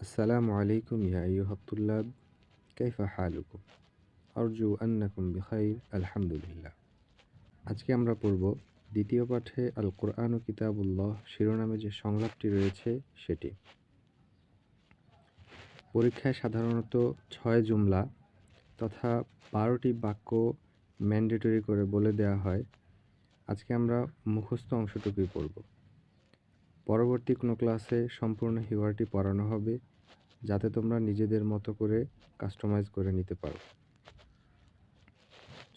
আসসালামু আলাইকুম ইয়া আইয়ুহাত তুল্লাব, কাইফা হালুকুম? আরজু আন্নাকুম বিখাইর, আলহামদুলিল্লাহ। আজকে আমরা পড়ব দ্বিতীয় পাঠে আল কোরআন ও কিতাবুল্লাহ শিরোনামে যে সংলাপটি রয়েছে সেটি। পরীক্ষায় সাধারণত 6 জুমলা তথা 12টি বাক্য ম্যান্ডেটরি করে বলে দেওয়া হয়। আজকে আমরা মুখস্থ অংশটুকুই পড়ব। পরবর্তী কোনো ক্লাসে সম্পূর্ণ হিওয়ারটি পড়ানো হবে, যাতে তোমরা নিজেদের মতো করে কাস্টমাইজ করে নিতে পারো।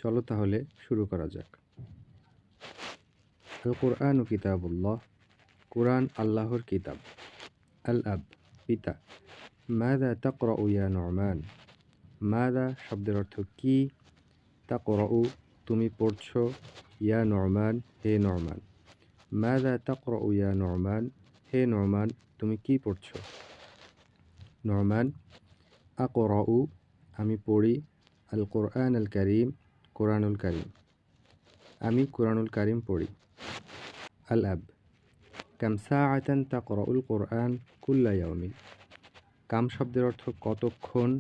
চলো তাহলে শুরু করা যাক। আল কোরআন ও কিতাবুল্লাহ, কোরআন আল্লাহর কিতাব। আল আব, পিতা। মাযা তাকরাউ ইয়া নু'মান, মাযা শব্দের অর্থ কি, তাকরাউ তুমি পড়ছো, ইয়া নু'মান হে নু'মান। মাযা তাকরাউ ইয়া নু'মান, হে নু'মান তুমি কি পড়ছো। নু'মান, আকরাউ আমি পড়ি, আল কোরআন আল কারীম কোরআনুল কারীম, আমি কোরআনুল কারীম পড়ি। আল আব, কাম সাআতান তাকরাউল কোরআন কুল্লা ইয়াউমিন, কাম শব্দের অর্থ কতক্ষণ,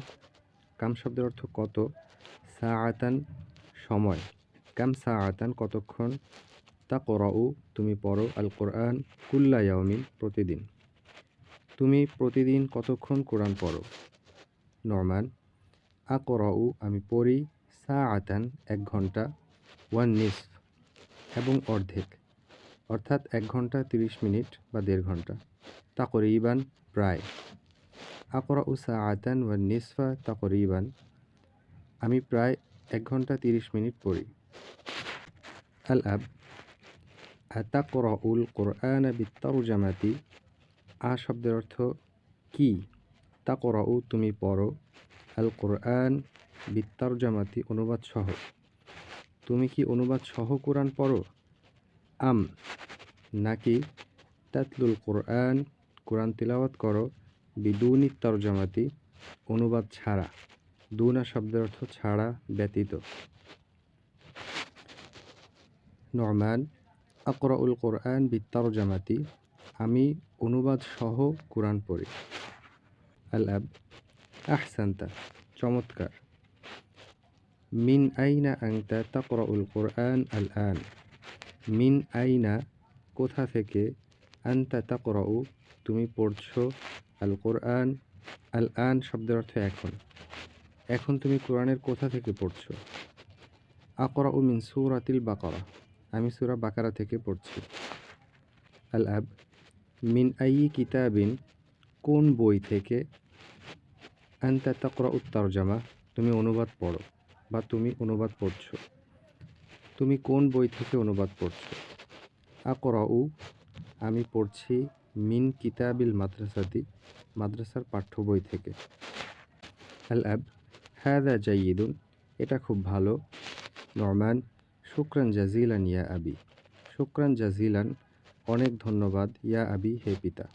কাম শব্দের অর্থ কত, সাআতান সময়, কাম সাআতান কতক্ষণ, তাকরাউ তুমি পড়ো, আল কোরআন কুল্লা ইয়াউমিন প্রতিদিন, তুমি প্রতিদিন কতক্ষণ কোরআন পড়ো। নু'মান, আকরাউ আমি পড়ি, সাআতান 1 ঘন্টা, ওয়ান নিসফ এবং অর্ধেক, অর্থাৎ 1 ঘন্টা 30 মিনিট বা 1.5 ঘন্টা, তাকরিবান প্রায়। আকরাউ সাআতান ওয়ান নিসফা তাকরিবান, আমি প্রায় 1 ঘন্টা 30 মিনিট পড়ি। আল আব, আতাকরাউল কোরআন বিত্তরজামাতি, আ শব্দের অর্থ কি, তাকরাউ তুমি পড়ো, আল কোরআন বিত্তরজামাতি অনুবাদ সহ, তুমি কি অনুবাদ সহ কোরআন পড়ো। আম নাকি, তাতলুল কোরআন কোরআন তিলাওয়াত করো, বিদুনি তরজামাতি অনুবাদ ছাড়া, দুনা শব্দের অর্থ ছাড়া, ব্যতীত। নু'মান, আকরাউল কোরআন বিত্তরজামাতি আমি অনুবাদ সহ কোরআন পড়ি। আল আব, আহসানতা চমৎকার। মিন আইনা আনতা তাকরাউল কোরআন আল আন, মিন আইনা কোথা থেকে, আনতা তাকরাউ তুমি পড়ছো, আল কোরআন আল আন শব্দের অর্থ এখন, এখন তুমি কোরআনের কোথা থেকে পড়ছো। আকরাউ মিন সূরাতিল বাকারা, আমি সূরা বাকারা থেকে পড়ছি। আল আব, মিন আইয়ি কিতাবিন কোন বই থেকে, আনতা তাকরাউত তরজামা তুমি অনুবাদ পড়ো বা তুমি অনুবাদ পড়ছো, তুমি কোন বই থেকে অনুবাদ পড়ছো। আকরাউ আমি পড়ছি, মিন কিতাবিল মাদ্রাসাতি মাদ্রাসার পাঠ্য বই থেকে। আল আব, হাযা জাইয়িদুন এটা খুব ভালো। নু'মান, শুকরান জাজিলান ইয়া আবি, শুকরান জাজিলান অনেক ধন্যবাদ, ইয়া আবি হে পিতা।